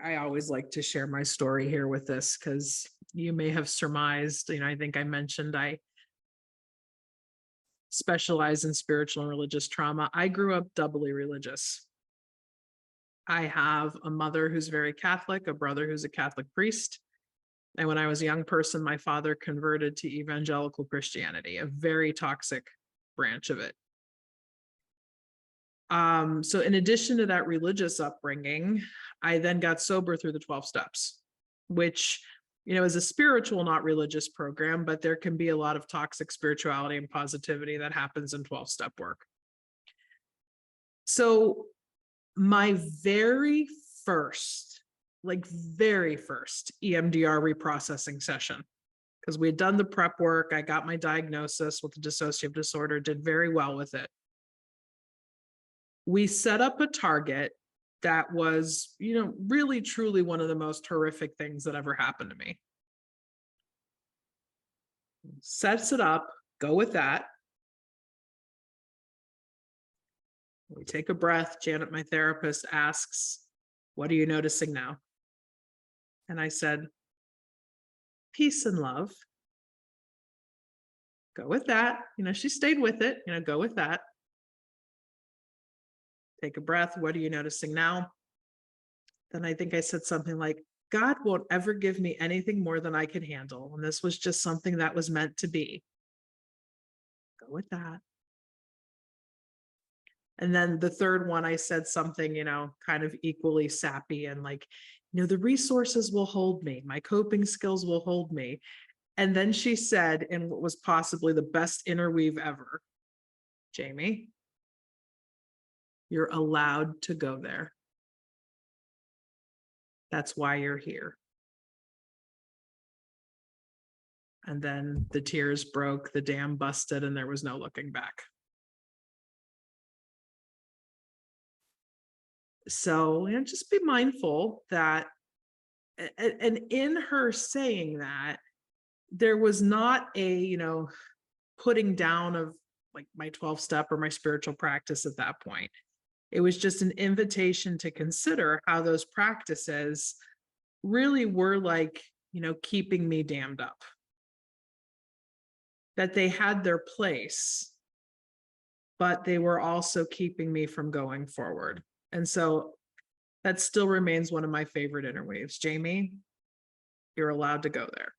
I always like to share my story here with this because you may have surmised, I think I mentioned I specialize in spiritual and religious trauma. I grew up doubly religious. I have a mother who's very Catholic, a brother who's a Catholic priest. And when I was a young person, my father converted to evangelical Christianity, a very toxic branch of it. So in addition to that religious upbringing, I then got sober through the 12 steps, which, is a spiritual, not religious program, but there can be a lot of toxic spirituality and positivity that happens in 12-step work. So my very first EMDR reprocessing session, because we had done the prep work, I got my diagnosis with the dissociative disorder, did very well with it. We set up a target that was, really truly one of the most horrific things that ever happened to me. Sets it up, go with that. We take a breath. Janet, my therapist, asks, "What are you noticing now?" And I said, "Peace and love." Go with that. She stayed with it, go with that. Take a breath. What are you noticing now? Then I think I said something like, "God won't ever give me anything more than I can handle. And this was just something that was meant to be." Go with that. And then the third one, I said something, kind of equally sappy and like, "The resources will hold me. My coping skills will hold me." And then she said, in what was possibly the best interweave ever, "Jamie, you're allowed to go there. That's why you're here." And then the tears broke, the dam busted, and there was no looking back. So, just be mindful that, and in her saying that, there was not a, putting down of like my 12-step or my spiritual practice at that point. It was just an invitation to consider how those practices really were like, keeping me dammed up. That they had their place, but they were also keeping me from going forward. And so that still remains one of my favorite interweaves. Jamie, you're allowed to go there.